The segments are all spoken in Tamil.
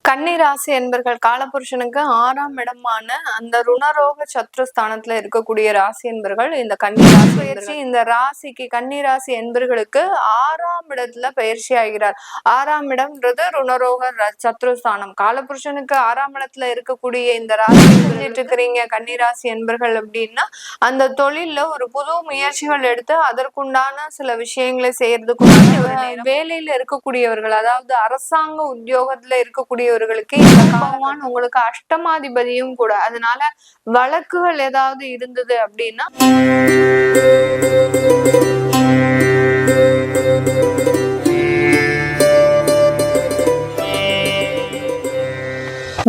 கன்னிராசி என்பர்கள் காலபுருஷனுக்கு 6ஆம் இடமான அந்த ருணரோக சத்ருஸ்தானத்துல இருக்கக்கூடிய ராசி என்பர்கள் இந்த கன்னிராசி பயிற்சி இந்த ராசிக்கு கன்னிராசி என்பர்களுக்கு 6ஆம் இடத்துல பயிற்சி ஆகிறார். 6ஆம் இடம்ன்றது ருணரோக சத்ருஸ்தானம். காலபுருஷனுக்கு 6ஆம் இடத்துல இருக்கக்கூடிய இந்த ராசி செஞ்சிட்டு இருக்கிறீங்க கன்னிராசி என்பர்கள் அப்படின்னா அந்த தொழில்ல ஒரு புது முயற்சிகள் எடுத்து அதற்குண்டான சில விஷயங்களை செய்யறதுக்குண்டான வேலையில இருக்கக்கூடியவர்கள், அதாவது அரசாங்க உத்தியோகத்துல இருக்கக்கூடிய இந்த பகவான் உங்களுக்கு அஷ்டமாதிபதியும் கூட. அதனால வழக்குகள் ஏதாவது இருந்தது அப்படின்னா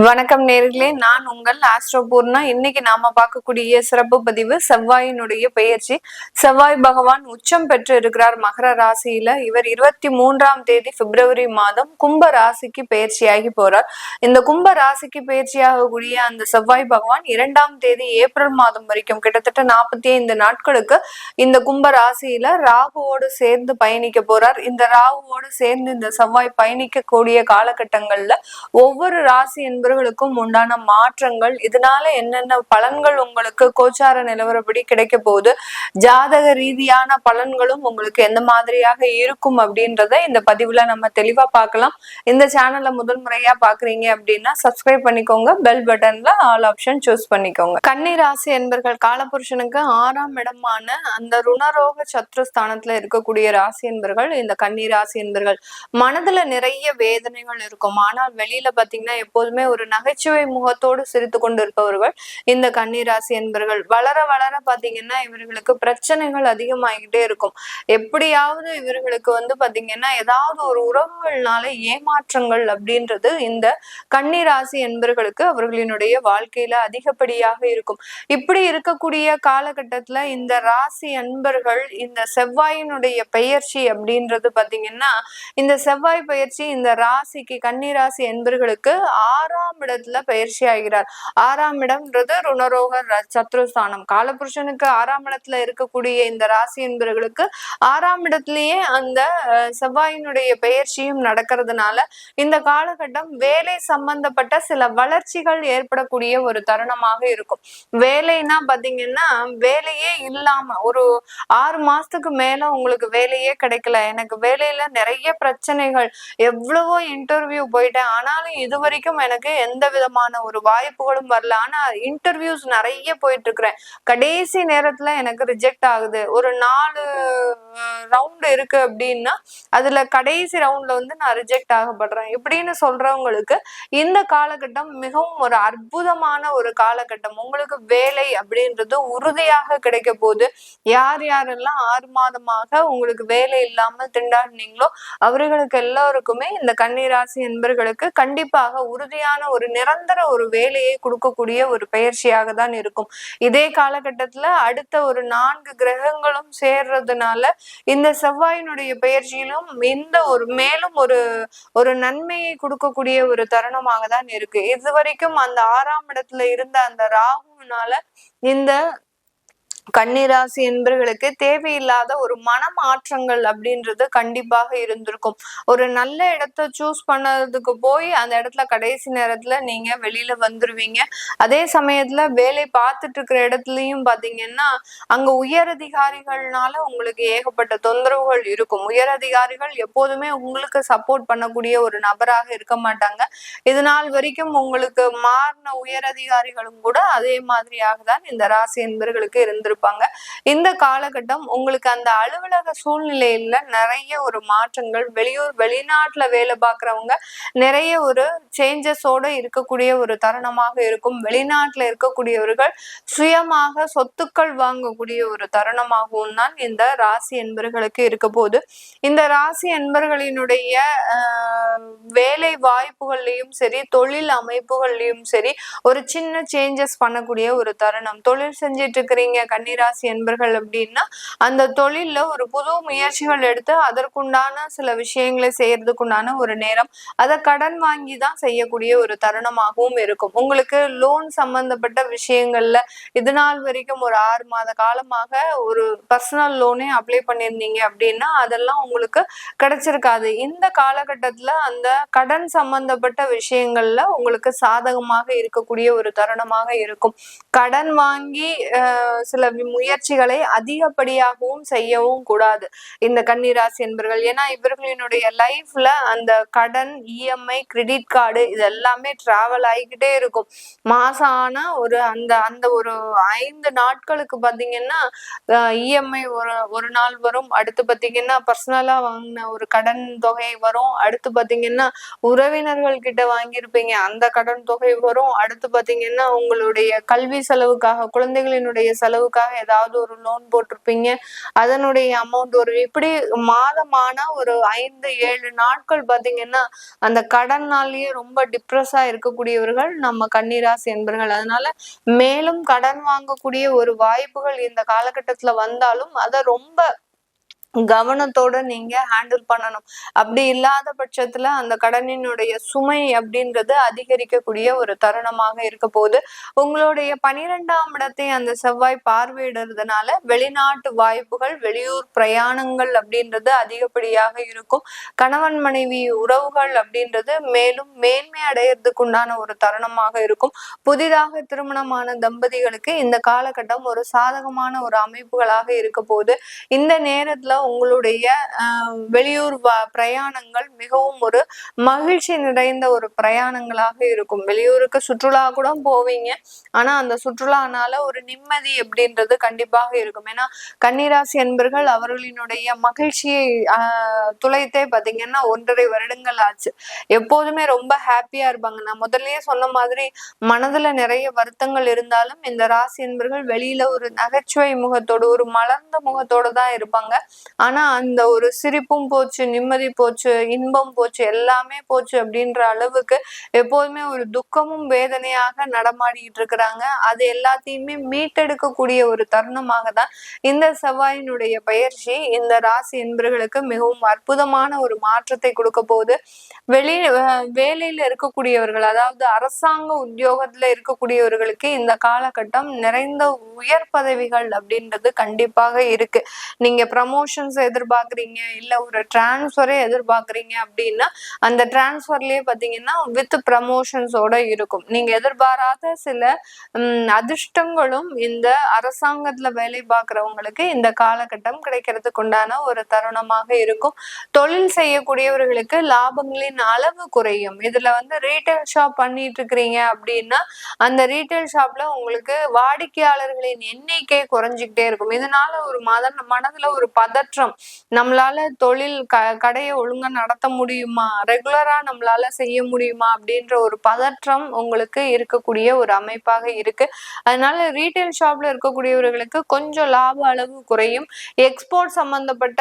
வணக்கம் நேர்களே, நான் உங்கள் ஆஸ்ட்ரோபூர்ணா. இன்னைக்கு நாம பார்க்கக்கூடிய சிறப்பு பதிவு செவ்வாயினுடைய பெயர்ச்சி. செவ்வாய் பகவான் உச்சம் பெற்று இருக்கிறார் மகர ராசியில. இவர் 23ஆம் தேதி பிப்ரவரி மாதம் கும்ப ராசிக்கு பயிற்சியாகி போறார். இந்த கும்ப ராசிக்கு பயிற்சியாகக்கூடிய அந்த செவ்வாய் பகவான் 2ஆம் தேதி ஏப்ரல் மாதம் வரைக்கும் கிட்டத்தட்ட 45 நாட்களுக்கு இந்த கும்ப ராசியில ராகுவோடு சேர்ந்து பயணிக்க போறார். இந்த ராகுவோடு சேர்ந்து இந்த செவ்வாய் பயணிக்கக்கூடிய காலகட்டங்கள்ல ஒவ்வொரு ராசி என்பவர்களுக்கும் உண்டான மாற்றங்கள், இதனால என்னென்ன பலன்கள் உங்களுக்கு கோச்சார நிலவரப்படி கிடைக்க போகுது, ஜாதக ரீதியான பலன்களும் உங்களுக்கு எந்த மாதிரியாக இருக்கும் அப்படின்றத இந்த பதிவுல நம்ம தெளிவா பார்க்கலாம். இந்த சேனல்ல முதல் முறையா பாக்குறீங்க அப்படின்னா சப்ஸ்கிரைப் பண்ணிக்கோங்க, பெல் பட்டன்ல ஆல் ஆப்ஷன் சூஸ் பண்ணிக்கோங்க. கன்னி ராசி என்பர்கள் காலபுருஷனுக்கு 6ஆம் இடமான அந்த ருணரோக சத்ருஸ்தானத்துல இருக்கக்கூடிய ராசி என்பர்கள் இந்த கன்னி ராசி என்பர்கள் மனதுல நிறைய வேதனைகள் இருக்கும். ஆனால் வெளியில பாத்தீங்கன்னா எப்போதுமே ஒரு நகைச்சுவை முகத்தோடு சிரித்து கொண்டு இருப்பவர்கள் இந்த கன்னிராசி என்பர்கள். வளர வளர பாத்தீங்கன்னா இவர்களுக்கு பிரச்சனைகள் அதிகமாகிட்டே இருக்கும். எப்படியாவது இவர்களுக்கு பாத்தீங்கன்னா ஏதாவது ஒரு உறவுகள்னால ஏமாற்றங்கள் அப்படின்றது இந்த கன்னிராசி என்பர்களுக்கு அவர்களினுடைய வாழ்க்கையில அதிகப்படியாக இருக்கும். இப்படி இருக்கக்கூடிய காலகட்டத்துல இந்த ராசி அன்பர்கள் இந்த செவ்வாயினுடைய பெயர்ச்சி அப்படின்றது பாத்தீங்கன்னா இந்த செவ்வாய் பயிற்சி இந்த ராசிக்கு கன்னிராசி என்பர்களுக்கு 6ஆம் இடத்துல பயிற்சி ஆகிறார். 6ஆம் இடம்ன்றது ருணரோக சத்ருஸ்தானம். காலபுருஷனுக்கு 6ஆம் இடத்துல இருக்கக்கூடிய இந்த ராசி என்பவர்களுக்கு 6ஆம் இடத்திலேயே அந்த செவ்வாயினுடைய பெயர்ச்சியும் நடக்கிறதுனால இந்த காலகட்டம் வேலை சம்பந்தப்பட்ட சில வளர்ச்சிகள் ஏற்படக்கூடிய ஒரு தருணமாக இருக்கும். வேலைன்னா பாத்தீங்கன்னா வேலையே இல்லாம ஒரு 6 மாசத்துக்கு மேல உங்களுக்கு வேலையே கிடைக்கல, எனக்கு வேலையில நிறைய பிரச்சனைகள், எவ்வளவோ இன்டர்வியூ போயிட்டேன் ஆனாலும் இது வரைக்கும் எனக்கு எந்த விதமான ஒரு வாய்ப்புகளும் வரல, ஆனா இன்டர்வியூஸ் நிறைய போயிட்டு இருக்கிறேன், கடைசி நேரத்துல எனக்கு ரிஜெக்ட் ஆகுது, ஒரு 4 ரவுண்ட் இருக்கு அப்படின்னா அதுல கடைசி ரவுண்ட்ல நான் ரிஜெக்ட் ஆகப்படுறேன் இப்படின்னு சொல்றவங்களுக்கு இந்த காலகட்டம் மிகவும் ஒரு அற்புதமான ஒரு காலகட்டம். உங்களுக்கு வேலை அப்படின்றது உறுதியாக கிடைக்க போகுது. யார் யாரெல்லாம் 6 மாதமாக உங்களுக்கு வேலை இல்லாம திண்டாடினீங்களோ அவர்களுக்கு எல்லாருக்குமே இந்த கன்னிராசி என்பர்களுக்கு கண்டிப்பாக உறுதியான ஒரு நிரந்தர ஒரு வேலையை கொடுக்கக்கூடிய ஒரு பயிற்சியாக தான் இருக்கும். இதே காலகட்டத்துல அடுத்த ஒரு 4 கிரகங்களும் சேர்றதுனால இந்த செவ்வாயினுடைய பயிற்சியிலும் இந்த ஒரு மேலும் ஒரு நன்மையை கொடுக்கக்கூடிய ஒரு தருணமாக தான் இருக்கு. இது வரைக்கும் அந்த 6ஆம் இடத்துல இருந்த அந்த ராகுனால இந்த கன்னிராசி என்பர்களுக்கு தேவையில்லாத ஒரு மனமாற்றங்கள் அப்படின்றது கண்டிப்பாக இருந்திருக்கும். ஒரு நல்ல இடத்த சூஸ் பண்ணதுக்கு போய் அந்த இடத்துல கடைசி நேரத்துல நீங்க வெளியில வந்துருவீங்க. அதே சமயத்துல வேலை பார்த்துட்டு இருக்கிற இடத்துலயும் பாத்தீங்கன்னா அங்க உயரதிகாரிகள்னால உங்களுக்கு ஏகப்பட்ட தொந்தரவுகள் இருக்கும். உயரதிகாரிகள் எப்போதுமே உங்களுக்கு சப்போர்ட் பண்ணக்கூடிய ஒரு நபராக இருக்க மாட்டாங்க. இது நாள் வரைக்கும் உங்களுக்கு மாறின உயரதிகாரிகளும் கூட அதே மாதிரியாக தான் இந்த ராசி என்பர்களுக்கு இருந்திருப்பாங்க. இந்த காலகட்டம் உங்களுக்கு அந்த அலுவலக சூழ்நிலையில நிறைய ஒரு மாற்றங்கள், வெளிநாட்டுல வேலை பார்க்கறவங்க நிறைய ஒரு சேஞ்சஸோட இருக்கக்கூடிய ஒரு தருணமாக இருக்கும். வெளிநாட்டுல இருக்கக்கூடியவர்கள் சுயமாக சொத்துக்கள் வாங்கக்கூடிய ஒரு தருணமாகவும் தான் இந்த ராசி என்பர்களுக்கு இருக்க போது. இந்த ராசி என்பர்களினுடைய வேலை வாய்ப்புகள்லயும் சரி தொழில் அமைப்புகள்லயும் சரி ஒரு சின்ன சேஞ்சஸ் பண்ணக்கூடிய ஒரு தருணம். தொழில் செஞ்சிட்டு இருக்கிறீங்க கன்னிராசி என்பர்கள் அப்படின்னா அந்த தொழில்ல ஒரு புது முயற்சிகள் எடுத்து அதற்குண்டான சில விஷயங்களை செய்யறதுக்குண்டான ஒரு நேரம். அதை கடன் வாங்கி தான் செய்யக்கூடிய ஒரு தருணமாகவும் இருக்கும். உங்களுக்கு லோன் சம்பந்தப்பட்ட விஷயங்கள்ல இது நாள் வரைக்கும் ஒரு 6 மாத காலமாக ஒரு பர்சனல் லோனே அப்ளை பண்ணியிருந்தீங்க அப்படின்னா அதெல்லாம் உங்களுக்கு கிடைச்சிருக்காது. இந்த காலகட்டத்துல அந்த கடன் சம்பந்தப்பட்ட விஷயங்கள்ல உங்களுக்கு சாதகமாக இருக்கக்கூடிய ஒரு தருணமாக இருக்கும். கடன் வாங்கி சில முயற்சிகளை அதிகப்படியாகவும் செய்யவும் கூடாது இந்த கன்னிராசி என்பர்கள். ஏன்னா இவர்களினுடைய லைஃப்ல அந்த கடன், இஎம்ஐ, கிரெடிட் கார்டு இது எல்லாமே டிராவல் ஆகிக்கிட்டே இருக்கும். மாசம் ஆனா ஒரு அந்த அந்த ஒரு 5 நாட்களுக்கு பாத்தீங்கன்னா இஎம்ஐ ஒரு நாள் வரும். அடுத்து பாத்தீங்கன்னா பர்சனலா வாங்கின ஒரு கடன் தொகை வரும். அடுத்து பாத்தீங்கன்னா உறவினர்கள் கிட்ட வாங்கியிருப்பீங்க அந்த கடன் தொகை வரும். அடுத்து பாத்தீங்கன்னா உங்களுடைய கல்வி செலவுக்காக, குழந்தைகளினுடைய செலவுக்காக ஏதாவது ஒரு லோன் போட்டிருப்பீங்க, அதனுடைய அமௌண்ட் வரும். இப்படி மாதமான ஒரு 5-7 நாட்கள் பாத்தீங்கன்னா அந்த கடன்னாலேயே ரொம்ப டிப்ரெஸ்ஸா இருக்கக்கூடியவர்கள் நம்ம கன்னிராசி என்பர்கள். அதனால மேலும் கடன் வாங்கக்கூடிய ஒரு வாய்ப்புகள் இந்த காலகட்டத்துல வந்தாலும் அதை ரொம்ப கவனத்தோட நீங்க ஹேண்டில் பண்ணணும். அப்படி இல்லாத பட்சத்துல அந்த கடனினுடைய சுமை அப்படின்றது அதிகரிக்கக்கூடிய ஒரு தருணமாக இருக்க போது. உங்களுடைய 12ஆம் இடத்தை அந்த செவ்வாய் பார்வையிடுறதுனால வெளிநாட்டு வாய்ப்புகள், வெளியூர் பிரயாணங்கள் அப்படின்றது அதிகப்படியாக இருக்கும். கணவன் மனைவி உறவுகள் அப்படின்றது மேலும் மேன்மை அடையிறதுக்கு உண்டான ஒரு தருணமாக இருக்கும். புதிதாக திருமணமான தம்பதிகளுக்கு இந்த காலகட்டம் ஒரு சாதகமான ஒரு அமைப்புகளாக இருக்க போது. இந்த நேரத்துல உங்களுடைய வெளியூர் பிரயாணங்கள் மிகவும் ஒரு மகிழ்ச்சி நிறைந்த ஒரு பிரயாணங்களாக இருக்கும். வெளியூருக்கு சுற்றுலா கூட போவீங்க, ஆனா அந்த சுற்றுலானால ஒரு நிம்மதி அப்படின்றது கண்டிப்பாக இருக்கும். ஏன்னா கன்னிராசி என்பர்கள் அவர்களினுடைய மகிழ்ச்சியை துளைத்தே பாத்தீங்கன்னா 1.5 வருடங்கள் ஆச்சு. எப்போதுமே ரொம்ப ஹாப்பியா இருப்பாங்க. நான் முதல்லயே சொன்ன மாதிரி மனதுல நிறைய வருத்தங்கள் இருந்தாலும் இந்த ராசி என்பர்கள் வெளியில ஒரு நகைச்சுவை முகத்தோடு, ஒரு மலர்ந்த முகத்தோடு தான் இருப்பாங்க. ஆனா அந்த ஒரு சிரிப்பும் போச்சு, நிம்மதி போச்சு, இன்பம் போச்சு, எல்லாமே போச்சு அப்படின்ற அளவுக்கு எப்போதுமே ஒரு துக்கமும் வேதனையாக நடமாடிட்டு இருக்கிறாங்க. அது எல்லாத்தையுமே மீட்டெடுக்கக்கூடிய ஒரு தருணமாக தான் இந்த செவ்வாயினுடைய பயிற்சி இந்த ராசி என்பர்களுக்கு மிகவும் அற்புதமான ஒரு மாற்றத்தை கொடுக்க போகுது. வேலையில இருக்கக்கூடியவர்கள், அதாவது அரசாங்க உத்தியோகத்துல இருக்கக்கூடியவர்களுக்கு இந்த காலகட்டம் நிறைந்த உயர் பதவிகள் அப்படின்றது கண்டிப்பாக இருக்கு. நீங்க ப்ரமோஷன்ஸ் எதிர்பார்க்குறீங்க, இல்ல ஒரு டிரான்ஸ்ஃபரே எதிர்பார்க்குறீங்க அப்படின்னா அந்த டிரான்ஸ்ஃபர்லயே பாத்தீங்கன்னா வித் ப்ரமோஷன்ஸோட இருக்கும். நீங்க எதிர்பாராத சில அதிர்ஷ்டங்களும் இந்த அரசாங்கத்துல வேலை பார்க்கிறவங்களுக்கு இந்த காலகட்டம் கிடைக்கிறதுக்கு உண்டான ஒரு தருணமாக இருக்கும். தொழில் செய்யக்கூடியவர்களுக்கு லாபங்களின் அளவு குறையும். இதுல ரீட்டைல் ஷாப் பண்ணிட்டு இருக்கிறீங்க அப்படின்னா அந்த ரீட்டைல் ஷாப்ல உங்களுக்கு வாடிக்கையாளர்களின் எண்ணிக்கை குறைஞ்சிக்கிட்டே இருக்கும். இதனால ஒரு மனதுல ஒரு பதற்றம், நம்மளால தொழில் கடையை ஒழுங்கா நடத்த முடியுமா, ரெகுலரா நம்மளால செய்ய முடியுமா அப்படின்ற ஒரு பதற்றம் உங்களுக்கு இருக்கக்கூடிய ஒரு அமைப்பாக இருக்கு. அதனால ரீட்டைல் ஷாப்ல இருக்கக்கூடியவர்களுக்கு கொஞ்சம் லாப அளவு குறையும். எக்ஸ்போர்ட் சம்பந்தப்பட்ட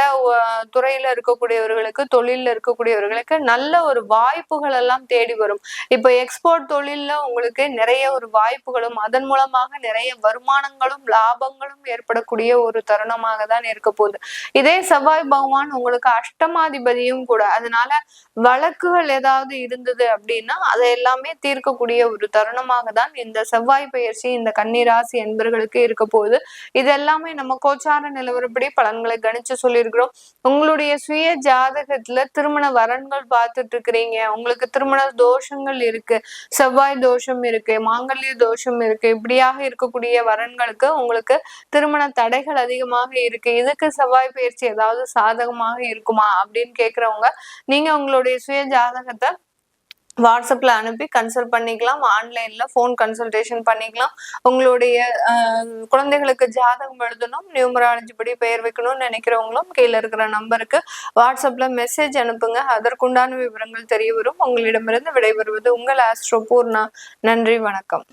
துறையில இருக்கக்கூடியவர்களுக்கு, தொழில இருக்கக்கூடியவர்களுக்கு நல்ல ஒரு வாய்ப்புகள் எல்லாம் தேடி வரும். இப்ப எக்ஸ்போர்ட் தொழில்ல உங்களுக்கு நிறைய ஒரு வாய்ப்புகளும் அதன் மூலமாக நிறைய வருமானங்களும் லாபங்களும் ஏற்படக்கூடிய ஒரு தருணமாக தான் இருக்க போகுது. இதே செவ்வாய் பகவான் உங்களுக்கு அஷ்டமாதிபதியும் கூட. அதனால வழக்குகள் ஏதாவது இருந்தது அப்படின்னா அதை எல்லாமே தீர்க்கக்கூடிய ஒரு தருணமாக தான் இந்த செவ்வாய் பயிற்சி இந்த கன்னிராசி என்பர்களுக்கு இருக்க போகுது. இது எல்லாமே நம்ம கோச்சார நிலவரப்படி பலன்களை கணிச்சு சொல்லியிருக்கிறோம். உங்களுடைய சுய ஜாதகத்துல திருமண வரன்கள் பார்த்துட்டு இருக்கிறீங்க, உங்களுக்கு திருமண தோஷங்கள் இருக்கு, செவ்வாய் தோஷம் இருக்கு, மாங்கல்ய தோஷம் இருக்கு, இப்படியாக இருக்கக்கூடிய வரன்களுக்கு உங்களுக்கு திருமண தடைகள் அதிகமாக இருக்கு, இதுக்கு செவ்வாய் பயிற்சி ஏதாவது சாதகமாக இருக்குமா அப்படின்னு கேக்குறவங்க நீங்க உங்களுடைய சுய ஜாதகத்தை வாட்ஸ்அப்ல அனுப்பி கன்சல்ட் பண்ணிக்கலாம். ஆன்லைன்ல போன் கன்சல்டேஷன் பண்ணிக்கலாம். உங்களுடைய குழந்தைகளுக்கு ஜாதகம் எழுதணும், நியூமராலஜி படி பெயர் வைக்கணும்னு நினைக்கிறவங்களும் கீழே இருக்கிற நம்பருக்கு வாட்ஸ்அப்ல மெசேஜ் அனுப்புங்க. அதற்குண்டான விவரங்கள் தெரிய வரும். உங்களிடமிருந்து விடைபெறுவது உங்கள் ஆஸ்ட்ரோ பூர்ணா. நன்றி, வணக்கம்.